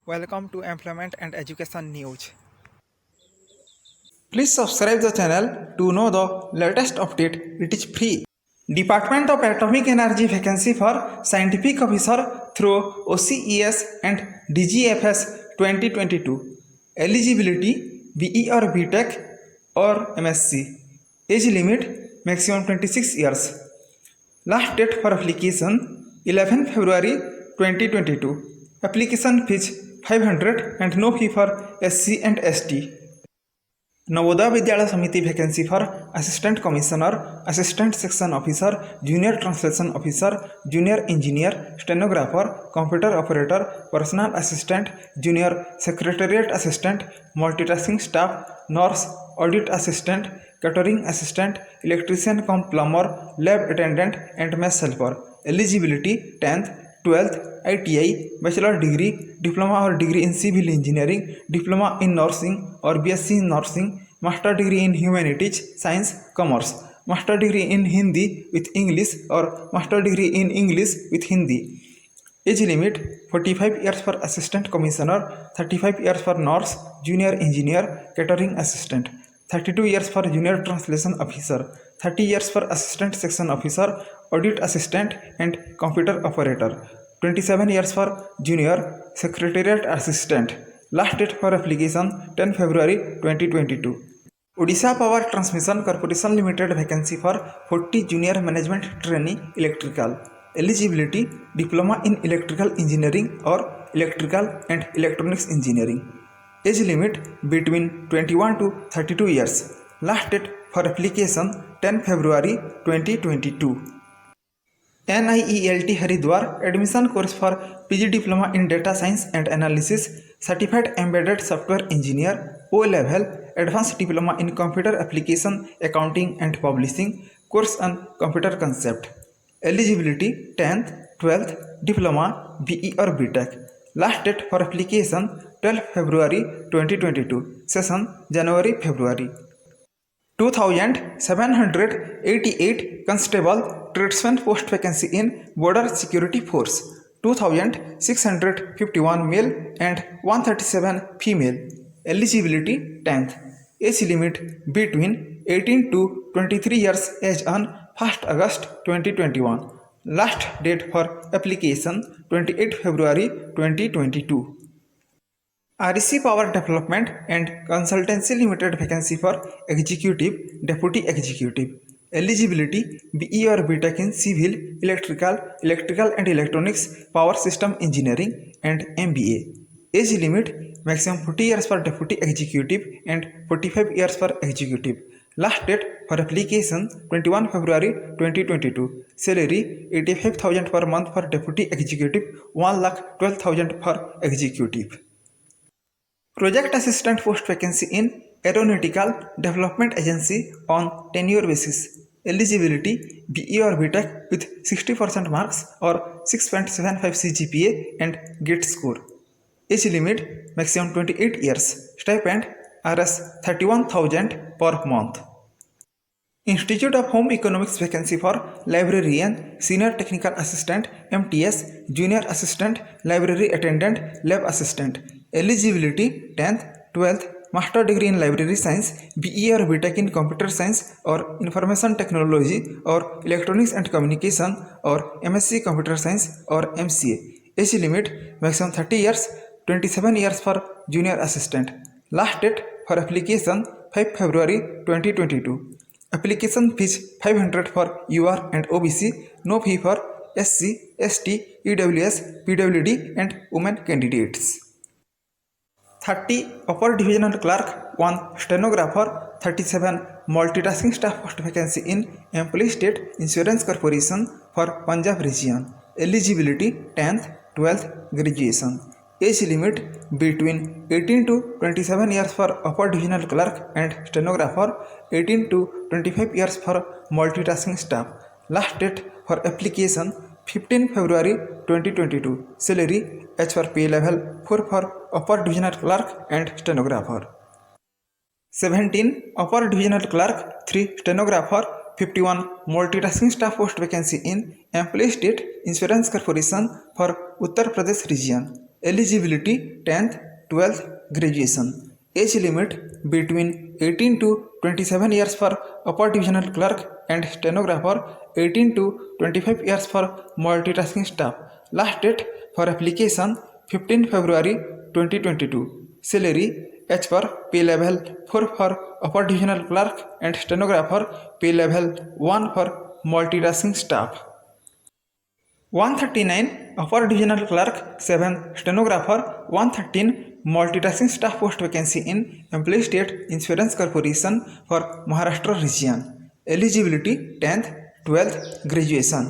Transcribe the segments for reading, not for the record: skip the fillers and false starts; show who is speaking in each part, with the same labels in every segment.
Speaker 1: Welcome to Employment and Education News.
Speaker 2: Please subscribe the channel to know the latest update. It is free. Department of Atomic Energy vacancy for Scientific Officer through OCES and DGFS 2022. Eligibility BE or BTech or MSc. Age limit maximum 26 years. Last date for application 11 February 2022. Application fees 500 and no fee for SC and ST. Navodaya Vidyalaya Samiti vacancy for assistant commissioner, assistant section officer, junior translation officer, junior engineer, stenographer, computer operator, personal assistant, junior secretariat assistant, multitasking staff, nurse, audit assistant, catering assistant, electrician cum plumber, lab attendant and mess helper. Eligibility 10th 12th ITI, bachelor degree, diploma और degree in civil engineering, diploma in nursing और BSc in nursing, master degree in humanities, science, commerce, master degree in Hindi with English और master degree in English with Hindi. Age limit 45 years for assistant commissioner, 35 years for nurse, junior engineer, catering assistant, 32 years for junior translation officer, 30 years for assistant section officer, audit assistant and computer operator, 27 years for junior secretariat assistant. Last date for application 10 February 2022. Odisha Power Transmission Corporation Limited vacancy for 40 junior management trainee electrical. Eligibility diploma in electrical engineering or electrical and electronics engineering. Age limit between 21 to 32 years. Last date for application 10 February 2022. NIELT Haridwar admission course for PG diploma in data science and analysis, certified embedded software engineer, O level, advanced diploma in computer application accounting and publishing, course on computer concept. Eligibility 10th 12th diploma BE or BTech. Last date for application 12 February 2022. Session January February. 2788 constable tradesman post vacancy in border security force, 2651 male and 137 female. Eligibility 10th. Age limit between 18 to 23 years as on 1st August 2021. Last date for application 28 February 2022. REC Power Development and Consultancy Limited vacancy for Executive, Deputy Executive. Eligibility BE or BTech in Civil, Electrical and Electronics, Power System Engineering and MBA. Age limit maximum 40 years for Deputy Executive and 45 years for Executive. Last date for application 21 February 2022. Salary 85,000 per month for Deputy Executive, 1,12,000 for Executive. Project assistant post vacancy in Aeronautical Development Agency on tenure basis. Eligibility BE or BTech with 60% marks or 6.75 CGPA and GATE score. Age limit maximum 28 years. Stipend Rs 31,000 per month. Institute of Home Economics vacancy for librarian, senior technical assistant, MTS, junior assistant, library attendant, lab assistant. Eligibility 10th 12th master degree in library science, BE or BTech in computer science or information technology or electronics and communication or MSc computer science or MCA. Age limit maximum 30 years, 27 years for junior assistant. Last date for application 5 February 2022. Application fees 500 for UR and OBC, no fee for SC, ST, EWS, PWD and women candidates. 30 upper divisional clerk, 1 stenographer, 37 multitasking staff post vacancy in Employee State Insurance Corporation for Punjab region. Eligibility 10th 12th graduation. Age limit between 18 to 27 years for upper divisional clerk and stenographer, 18 to 25 years for multitasking staff. Last date for application 15 February 2022. Salary as per pay level 4 for upper divisional clerk and stenographer. 17 upper divisional clerk, 3 stenographer, 51 multitasking staff post vacancy in Employee State Insurance Corporation for Uttar Pradesh region. Eligibility 10th, 12th, graduation. Age limit between 18 to 27 years for upper divisional clerk and stenographer, 18 to 25 years for multitasking staff. Last date for application 15 February 2022. Salary as per pay level 4 for upper divisional clerk and stenographer, pay level 1 for multitasking staff. 139 upper divisional clerk, 7 stenographer, 113 multitasking staff post vacancy in Employee State Insurance Corporation for Maharashtra region. Eligibility 10th, 12th, graduation.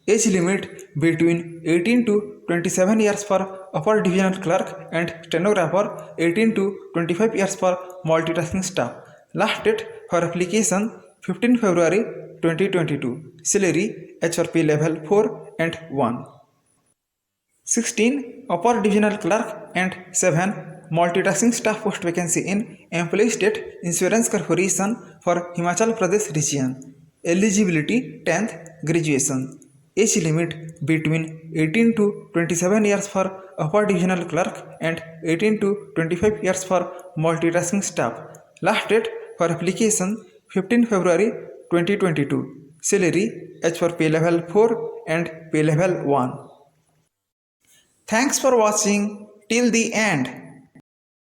Speaker 2: Age limit between 18 to 27 years for upper divisional clerk and stenographer, 18 to 25 years for multitasking staff. Last date for application 15 February 2022. Salary as per pay level 4 and 1. 16 upper divisional clerk and 7 multitasking staff post vacancy in Employee State Insurance Corporation for Himachal Pradesh region. Eligibility 10th, graduation. Age limit between 18 to 27 years for upper divisional clerk and 18 to 25 years for multitasking staff. Last date for application 15 February 2022. Salary as per pay level 4 and pay level 1. Thanks for watching till the end.